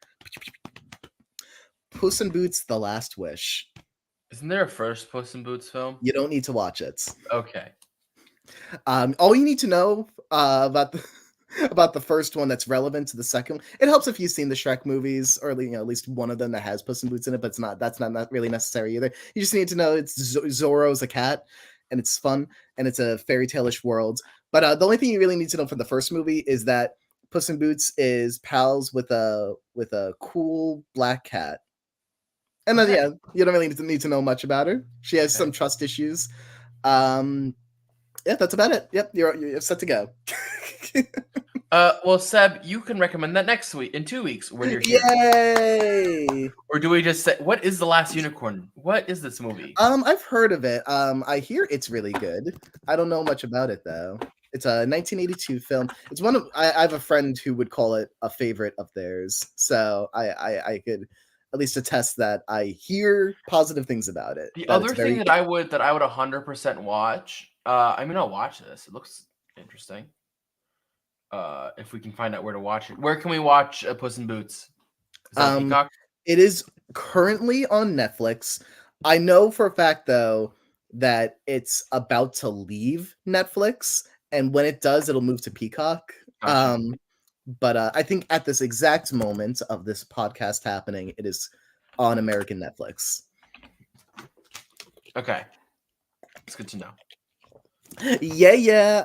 Puss in Boots: The Last Wish. Isn't there a first Puss in Boots film? You don't need to watch it. Okay. All you need to know about the first one that's relevant to the second. It helps if you've seen the Shrek movies, or at least one of them that has Puss in Boots in it, but that's not really necessary either. You just need to know it's Zorro's a cat, and it's fun, and it's a fairy tale-ish world. But the only thing you really need to know from the first movie is that Puss in Boots is pals with a cool black cat. And then you don't really need to know much about her. She has some trust issues. Yeah, that's about it. Yep, you're set to go. Well, Seb, you can recommend that next week, in 2 weeks, when you're here. Yay! Or do we just say, what is The Last Unicorn? What is this movie? I've heard of it. I hear it's really good. I don't know much about it though. It's a 1982 film. It's one of I have a friend who would call it a favorite of theirs. So I could at least attest that I hear positive things about it. The other thing that I would 100% watch. I'll watch this. It looks interesting. If we can find out where to watch it. Where can we watch Puss in Boots? Is that Peacock? It is currently on Netflix. I know for a fact, though, that it's about to leave Netflix, and when it does, it'll move to Peacock. Gotcha. But I think at this exact moment of this podcast happening, it is on American Netflix. Okay. It's good to know. Yeah.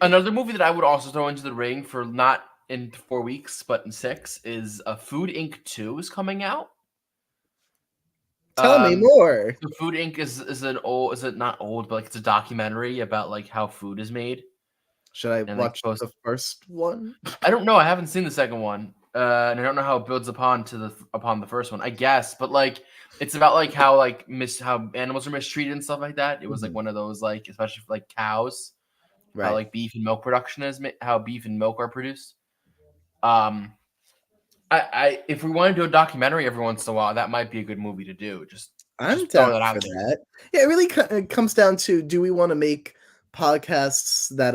Another movie that I would also throw into the ring for not in 4 weeks, but in 6 is Food Inc. 2 is coming out. Tell me more. So Food Inc. is it not old, but like it's a documentary about like how food is made. Should I watch the first one? I don't know. I haven't seen the second one, and I don't know how it builds upon the first one. I guess, but like it's about like how animals are mistreated and stuff like that. It was like one of those like, especially for like cows, right? How like beef and milk production is, how beef and milk are produced. I if we want to do a documentary every once in a while, that might be a good movie to do. I'm Just throw down that for out there. that. Yeah, it really comes down to, do we want to make podcasts that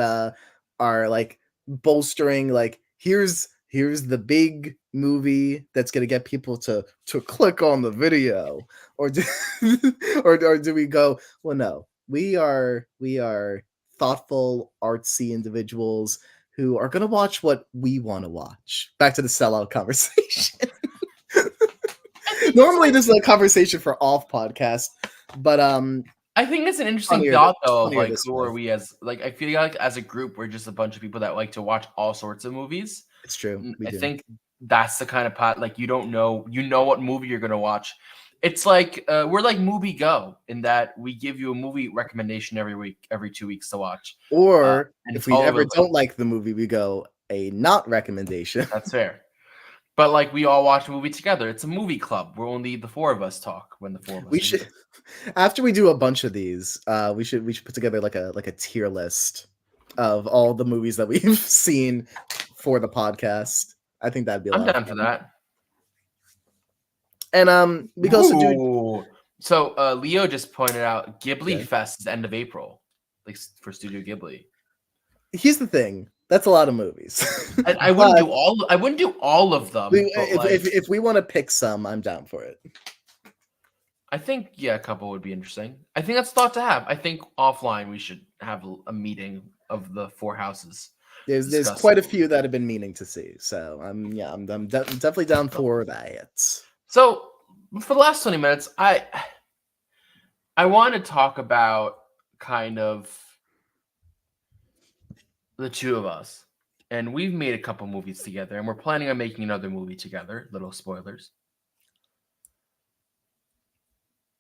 are like bolstering, like, here's the big movie that's gonna get people to click on the video, or do, or do we go, well, no, we are thoughtful, artsy individuals who are gonna watch what we want to watch. Back to the sellout conversation. I think it's Normally, like this is a conversation for off podcast, but I think it's an interesting funnier, thought though of funnier like this who way. are we as like I feel like as a group we're just a bunch of people that like to watch all sorts of movies. It's true. We I do. think that's the kind of pot like you don't know what movie you're gonna watch. It's like we're like Movie Go in that we give you a movie recommendation every week, every 2 weeks to watch, Or and if it's we all over ever the place. don't like the movie, we go a not recommendation. That's fair. But like we all watch a movie together. It's a movie club where only the four of us talk when the four of us We are should, here. after we do a bunch of these, we should put together like a tier list of all the movies that we've seen for the podcast. I think that'd be a I'm lot of down for fun. that. And we could also do, Ooh. So Leo just pointed out Ghibli yeah. Fest is end of April, like for Studio Ghibli. Here's the thing. That's a lot of movies. And I wouldn't do all. I wouldn't do all of them, but if, like if we want to pick some, I'm down for it. I think a couple would be interesting. I think that's a thought to have. I think offline we should have a meeting of the four houses. There's Discuss quite a them. few that have been meaning to see, so I'm definitely down for that. So for the last 20 minutes, I want to talk about kind of the two of us, and we've made a couple movies together, and we're planning on making another movie together. Little spoilers.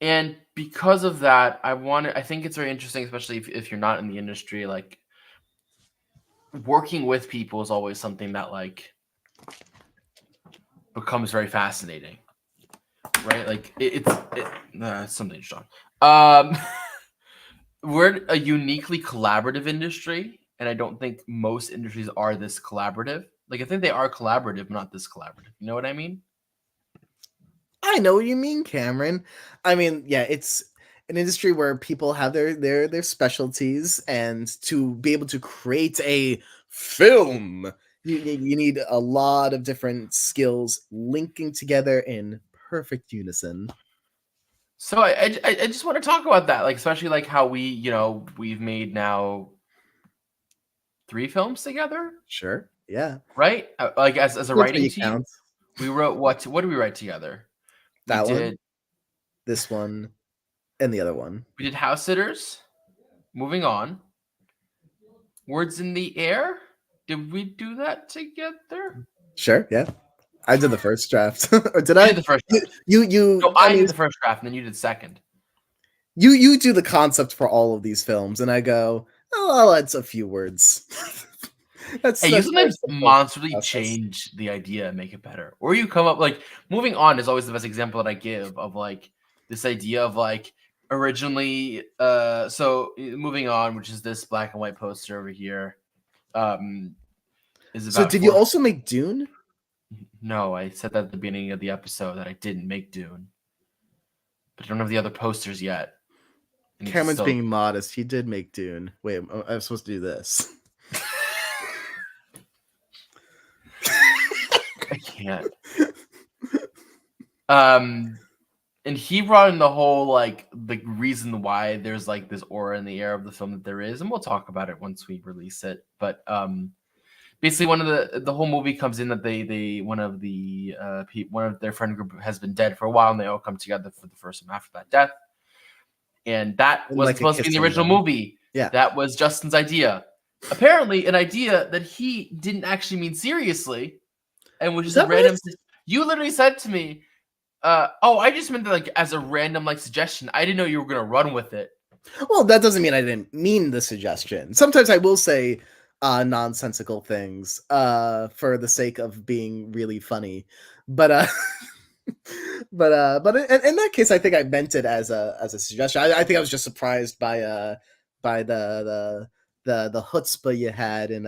And because of that, I think it's very interesting, especially if you're not in the industry, like working with people is always something that like becomes very fascinating, right? Like it's something strong. We're a uniquely collaborative industry, and I don't think most industries are this collaborative. Like I think they are collaborative, not this collaborative. You know what I mean? I know what you mean, Cameron. I mean, yeah, it's an industry where people have their specialties, and to be able to create a film, you need a lot of different skills linking together in perfect unison. So I just want to talk about that, like especially like how we've made now 3 films together, Sure, yeah, right? Like as a that's what writing you team, count. we wrote what did we write together? We That one, did this one, and the other one. we did House Sitters. Moving on, Words in the Air. Did we do that together? Sure, yeah. I did the first draft, or did You I? did the first draft. You. No, I I mean, did the first draft, and then you did second. you do the concept for all of these films, and I go, oh, I'll add a few words. Hey, you that's very sometimes simple monstrously process. change the idea and make it better. Or you come up like Moving On is always the best example that I give of like this idea of like originally Moving On, which is this black and white poster over here, is So, about did you four. also make Dune? No, I said that at the beginning of the episode that I didn't make Dune. But I don't have the other posters yet. I need to Cameron's still- being modest. He did make Dune. Wait, I'm supposed to do this. I can't. And he brought in the whole like the reason why there's like this aura in the air of the film that there is, and we'll talk about it once we release it. But basically one of the whole movie comes in that one of their friend group has been dead for a while, and they all come together for the first time after that death. And that And was like a supposed to be in the kissing original ring. movie. Yeah. That was Justin's idea. Apparently, an idea that he didn't actually mean seriously, and was Is just a that random. right? You literally said to me, "Oh, I just meant that like as a random like suggestion. I didn't know you were gonna run with it." Well, that doesn't mean I didn't mean the suggestion. Sometimes I will say nonsensical things for the sake of being really funny. But but in that case, I think I meant it as a suggestion. I think I was just surprised by the chutzpah you had in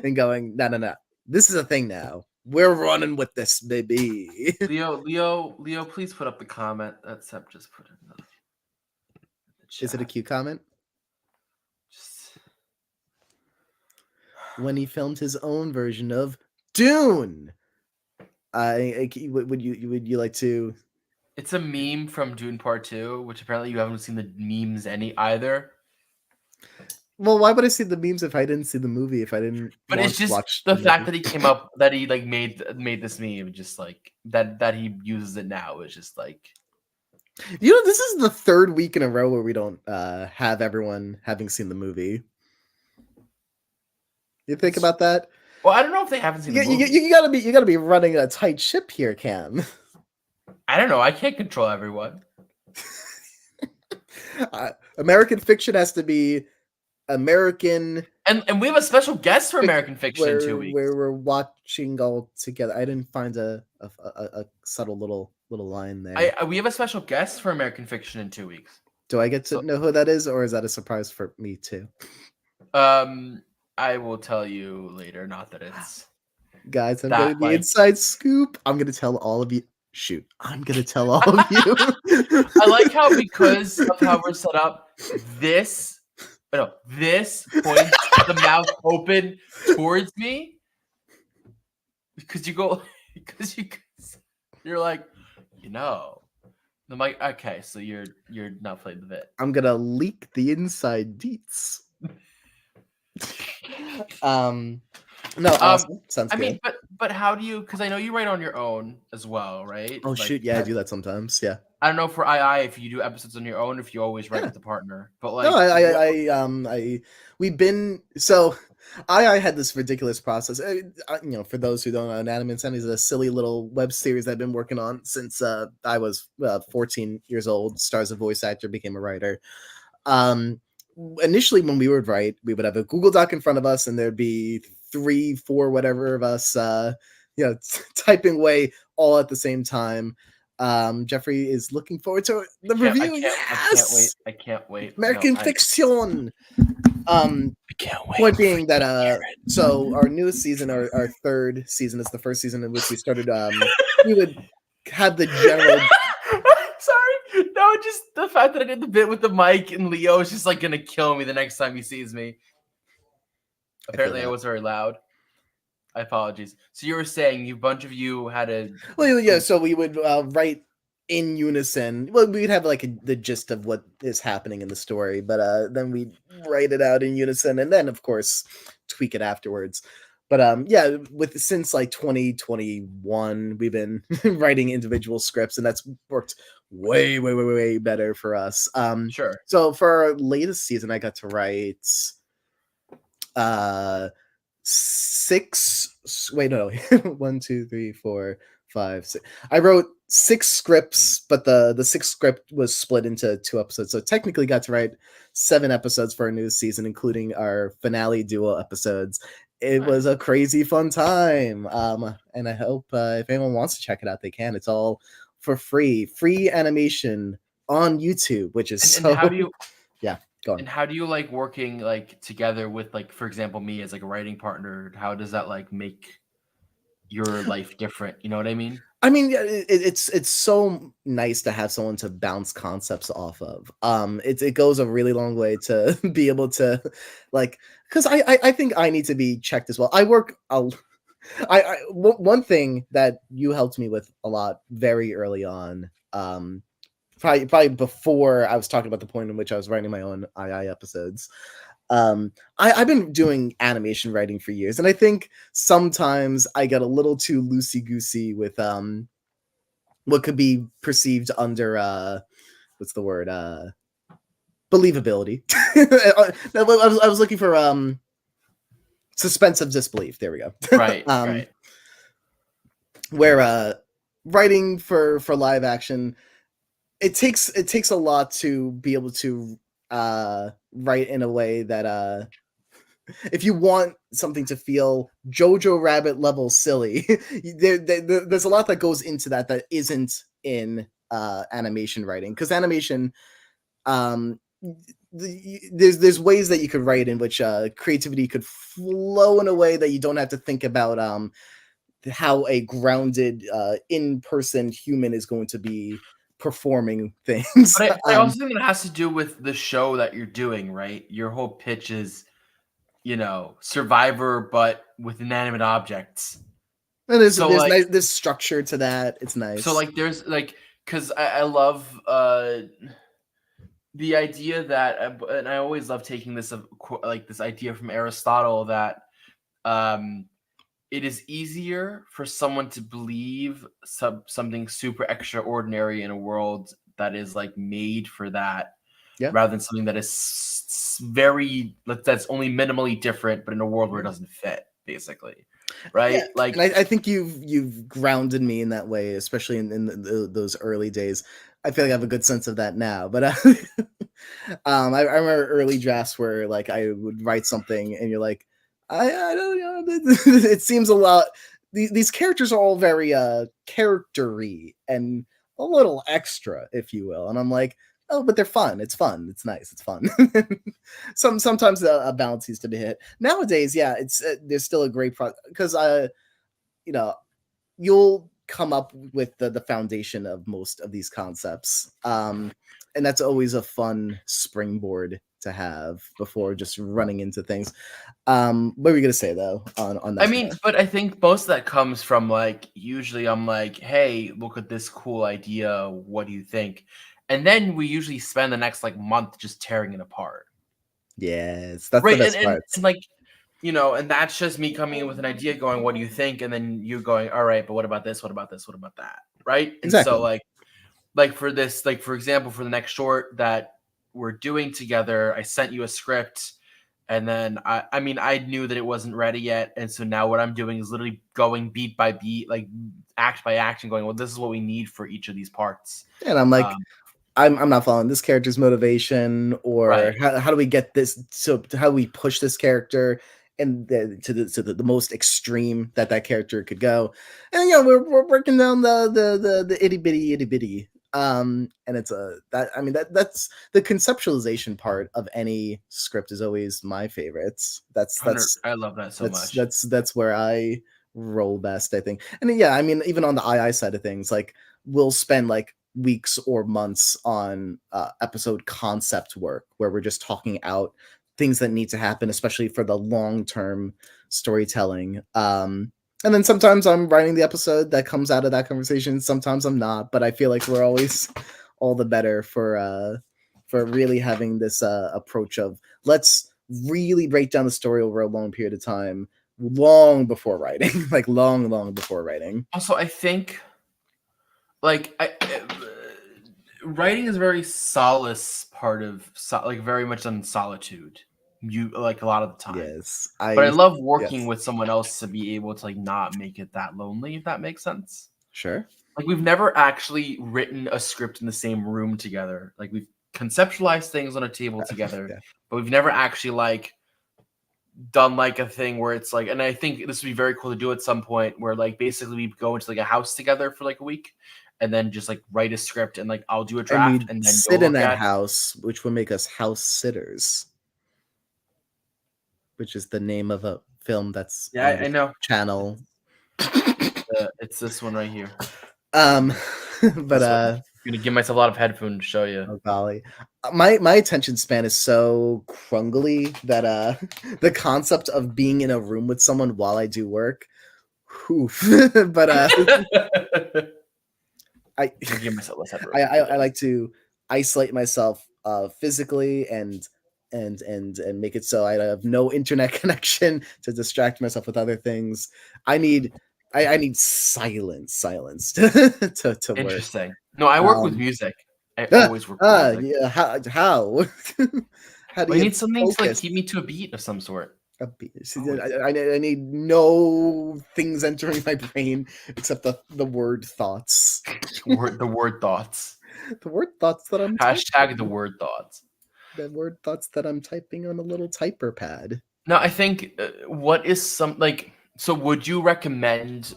and going, no, this is a thing now. We're running with this, baby. Leo, please put up the comment that Sep just put in the chat. Is it a cute comment? Just... When he filmed his own version of Dune. Would you like to? It's a meme from Dune Part 2, which apparently you haven't seen the memes either. Well, why would I see the memes if I didn't see the movie? If I didn't, but it's just watch the fact that he came up, that he like made this meme, just like that he uses it now is just like. This is the third week in a row where we don't have everyone having seen the movie. You think about that? Well, I don't know if they haven't seen the movie. You gotta be running a tight ship here, Cam. I don't know. I can't control everyone. American fiction has to be American, and we have a special guest for American fiction in 2 weeks, where we're watching all together. I didn't find a subtle little line there. We have a special guest for American fiction in 2 weeks. Do I get to know who that is, or is that a surprise for me too? I will tell you later. Not that it's guys. I'm getting the inside scoop. I'm gonna tell all of you. Shoot, I'm gonna tell all of you. I like how, because of how we're set up, this points the mouth open towards me, because you're like, I'm like, okay, so you're not playing the bit. I'm gonna leak the inside deets. No, awesome. Sounds good. I mean, but how do you? Because I know you write on your own as well, right? Oh, shoot, yeah, I do that sometimes. Yeah. I don't know for II if you do episodes on your own, if you always write with a partner. But like, no, we've been so. II had this ridiculous process. For those who don't know, Anatomy and Sanity is a silly little web series I've been working on since I was 14 years old. Stars a voice actor, became a writer. Initially, when we would write, we would have a Google Doc in front of us, and there'd be 3, 4, whatever of us, typing away all at the same time. Jeffrey is looking forward to the review. Yes, I can't wait. American fiction. I can't wait. Point being that so our newest season, our third season, is the first season in which we started. We would have the general. Sorry, no, just the fact that I did the bit with the mic and Leo is just like gonna kill me the next time he sees me. Apparently, I was very loud. I apologize. So you were saying a bunch of you had a. Well, yeah. So we would write in unison. Well, we'd have like the gist of what is happening in the story, but then we'd write it out in unison, and then of course tweak it afterwards. But since like 2021, we've been writing individual scripts, and that's worked way better for us. Sure. So for our latest season, I got to write 6. Wait, no. 1, 2, 3, 4, 5, 6. I wrote 6 scripts, but the 6th script was split into 2 episodes. So technically got to write 7 episodes for our new season, including our finale duo episodes. It was a crazy fun time. And I hope if anyone wants to check it out, they can. It's all for free animation on YouTube, which is and how do you? Yeah. Go on. And how do you like working like together with, like, for example, me as like a writing partner? How does that like make your life different? You know what I mean? I mean, it's so nice to have someone to bounce concepts off of. It goes a really long way to be able to, like, because I think I need to be checked as well. One thing that you helped me with a lot very early on, probably before I was talking about the point in which I was writing my own II episodes. I've been doing animation writing for years, and I think sometimes I get a little too loosey-goosey with what could be perceived under what's the word, believability. I was looking for suspense of disbelief. There we go. Right. Right. Where writing for live action, it takes a lot to be able to write in a way that if you want something to feel Jojo Rabbit level silly, there's a lot that goes into that isn't in animation writing, because animation, there's ways that you could write in which creativity could flow in a way that you don't have to think about how a grounded in-person human is going to be performing things. But I also think it has to do with the show that you're doing, right? Your whole pitch is, Survivor, but with inanimate objects. And there's So, there's like, nice, there's structure to that. It's nice. there's like, because I love the idea that, and I always love taking this like this idea from Aristotle that it is easier for someone to believe something super extraordinary in a world that is like made for that, Yeah. rather than something that is that's only minimally different, but in a world where it doesn't fit, basically, right? Yeah, Like, and I think you've grounded me in that way, especially in those early days. I feel like I have a good sense of that now, but I remember early drafts where like I would write something and you're like, I don't know, it seems a lot. These characters are all very charactery and a little extra, if you will, and I'm like, oh, but they're fun. It's fun. It's nice. It's fun. Sometimes a balance needs to be hit. Nowadays, yeah, it's there's still a great because you know, you'll come up with the foundation of most of these concepts, and that's always a fun springboard to have before just running into things. What were you gonna say though on that? I mean, but I think most of that comes from like, usually I'm like, hey, look at this cool idea. What do you think? And then we usually spend the next like month just tearing it apart. Yes, that's the Right. best And, part. and like, and that's just me coming in with an idea going, what do you think? And then you going, all right, but what about this? What about this? What about that? Right. And Exactly. so like for this, like, for example, for the next short that we're doing together, I sent you a script. And then I mean, I knew that it wasn't ready yet. And so now what I'm doing is literally going beat by beat, like act by act, and going, well, this is what we need for each of these parts. And I'm like, I'm not following this character's motivation, or Right. how do we get this? So how do we push this character and to the most extreme that character could go? And we're working down the itty bitty. And it's that's the conceptualization part of any script is always my favorites. I love that so much. That's where I roll best, I think. And yeah, I mean, even on the II side of things, like we'll spend like weeks or months on episode concept work where we're just talking out things that need to happen, especially for the long-term storytelling. And then sometimes I'm writing the episode that comes out of that conversation. Sometimes I'm not, but I feel like we're always all the better for really having this approach of let's really break down the story over a long period of time, long before writing, like long before writing. Also, I think like writing is a very solace part of like very much in solitude. You like a lot of the time. Yes, but I love working with someone else to be able to like not make it that lonely, if that makes sense. Sure. Like we've never actually written a script in the same room together. Like we've conceptualized things on a table together, Yeah. but we've never actually like done like a thing where it's like, and I think this would be very cool to do at some point where like basically we go into like a house together for like a week and then just like write a script and like I'll do a draft and then sit in that house, which would make us house sitters, which is the name of a film that's on I know channel. It's this one right here. But I'm gonna give myself a lot of headphones to show you. Oh golly, my attention span is so crungly that the concept of being in a room with someone while I do work, but I give myself less effort. I like to isolate myself physically and make it so I have no internet connection to distract myself with other things. I need silence to work. Interesting. No, I work with music. I always work with music. Yeah, how how do you need something to like keep me to a beat of some sort. A beat. I need no things entering my brain except the word thoughts. The word thoughts. The word thoughts that I'm # the word thoughts. The word thoughts that I'm typing on a little typer pad. No, I think what is some like. So, would you recommend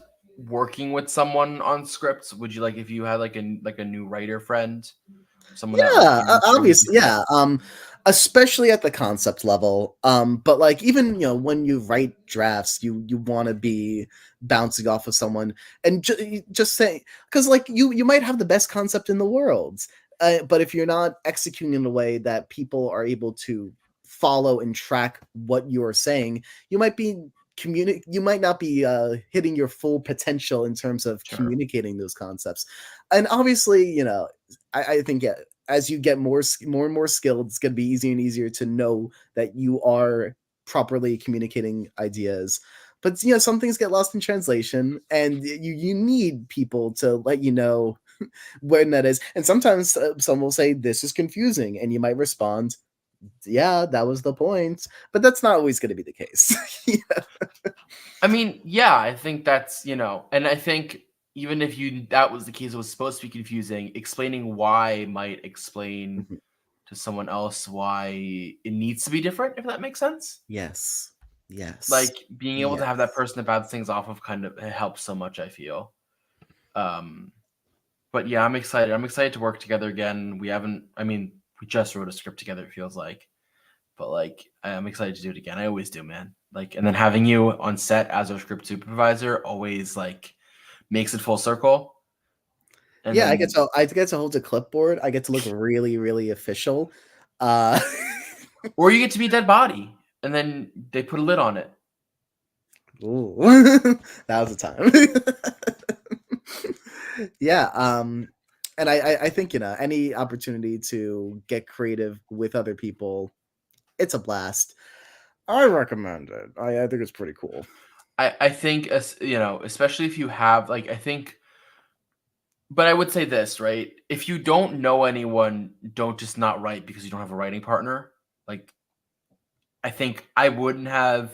working with someone on scripts? Would you like if you had like a new writer friend? Someone obviously, yeah. especially at the concept level. But like even when you write drafts, you want to be bouncing off of someone and just say, because like you might have the best concept in the world, but if you're not executing in a way that people are able to follow and track what you're saying, you might not be hitting your full potential in terms of Sure. communicating those concepts. And obviously, I think, yeah, as you get more and more skilled, it's going to be easier and easier to know that you are properly communicating ideas. But some things get lost in translation, and you need people to let you know when that is. And sometimes some will say this is confusing, and you might respond, "Yeah, that was the point." But that's not always going to be the case. I mean, yeah, I think that's, and I think even if that was the case, it was supposed to be confusing. Explaining why might explain Mhm. to someone else why it needs to be different, if that makes sense. Yes. Yes. Like being able to have that Yes. person to bounce things off of kind of it helps so much, I feel. Um, but yeah, I'm excited. I'm excited to work together again. We just wrote a script together, it feels like. But like I'm excited to do it again. I always do, man. Like, and then having you on set as our script supervisor always like makes it full circle. And Yeah, then I get to hold a clipboard. I get to look really, really official. Uh or you get to be a dead body and then they put a lid on it. Ooh. That was a time. Yeah, and I think any opportunity to get creative with other people, it's a blast. I recommend it. I think it's pretty cool. I think as especially if you have like I think but I would say this, right? If you don't know anyone, don't just not write because you don't have a writing partner. Like I think I wouldn't have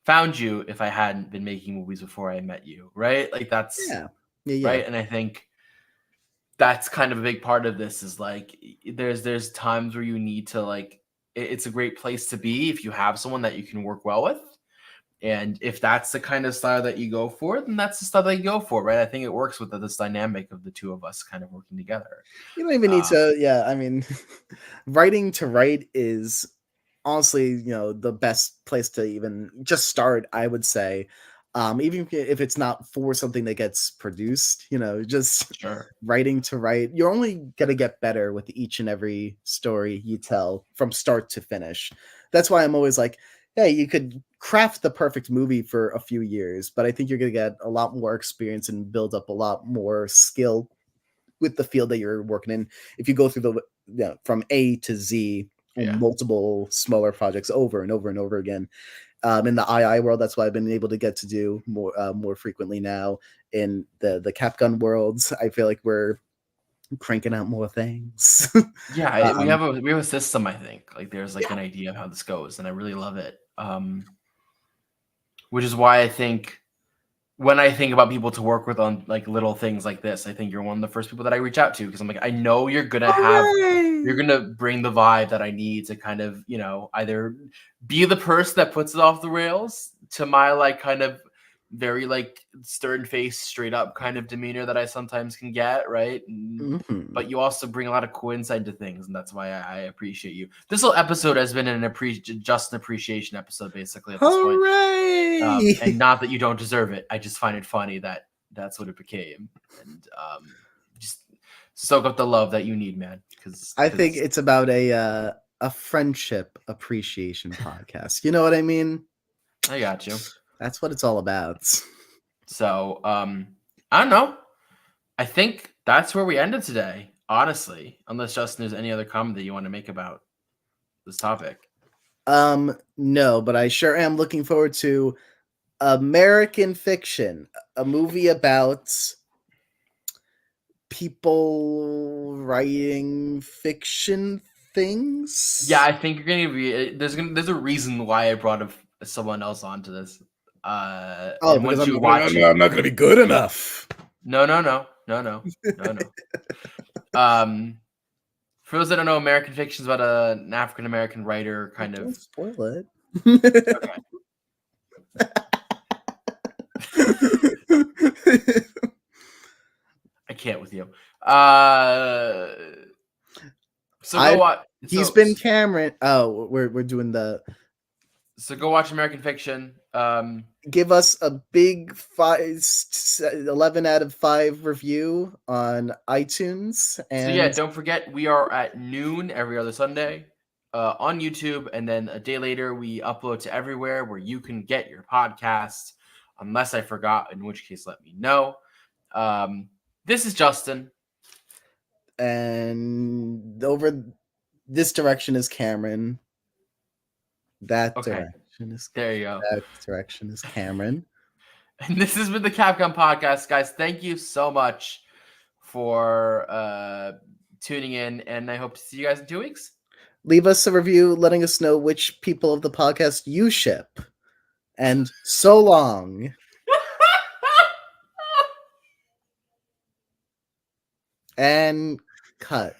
found you if I hadn't been making movies before I met you, right? Like that's Yeah. Yeah, yeah. right. And I think that's kind of a big part of this is like there's times where you need to like it's a great place to be if you have someone that you can work well with. And if that's the kind of style that you go for, then that's the style that you go for, right? I think it works with this dynamic of the two of us kind of working together. You don't even need Um, to, yeah, I mean, writing to write is honestly, the best place to even just start, I would say. Even if it's not for something that gets produced, just sure. writing to write, you're only going to get better with each and every story you tell from start to finish. That's why I'm always like, hey, you could craft the perfect movie for a few years, but I think you're going to get a lot more experience and build up a lot more skill with the field that you're working in. If you go through from A to Z on Yeah. multiple smaller projects over and over and over again. In the II world, that's what I've been able to get to do more frequently now. In the Capgun worlds, I feel like we're cranking out more things. Yeah, um, we have a system, I think. Like there's like yeah, an idea of how this goes, and I really love it. Which is why I think when I think about people to work with on like little things like this, I think you're one of the first people that I reach out to because I'm like, I know you're hooray! gonna bring the vibe that I need to kind of, either be the person that puts it off the rails to my like kind of very like stern face, straight up kind of demeanor that I sometimes can get, right? Mhm. But you also bring a lot of cool insight to things, and that's why I appreciate you. This whole episode has been just an appreciation episode, basically at this point. Hooray! And not that you don't deserve it. I just find it funny that that's what it became, and just soak up the love that you need, man. Because I think it's about a friendship appreciation podcast. You know what I mean? I got you. That's what it's all about. So I don't know. I think that's where we ended today. Honestly, unless Justin, there's any other comment that you want to make about this topic. No, but I sure am looking forward to American Fiction, a movie about people writing fiction Yeah, things. I think you're gonna be. There's a reason why I brought someone else onto this. Oh, And because once you watch it, I'm not gonna be good enough. no. For those that don't know, American Fiction is about an African American writer, kind of. Don't spoil it. Okay. I can't with you. So go watch. He's been Cameron. Oh, we're doing the. So go watch American Fiction. Give us a big 11 out of 5 review on iTunes. And so yeah, don't forget we are at noon every other Sunday on YouTube, and then a day later we upload to everywhere where you can get your podcast. Unless I forgot, in which case let me know. This is Justin, and over this direction is Cameron. That direction is there you go. That direction is Cameron. And this has been the Capcom Podcast, guys. Thank you so much for tuning in, and I hope to see you guys in 2 weeks. Leave us a review letting us know which people of the podcast you ship. And so long. And cut.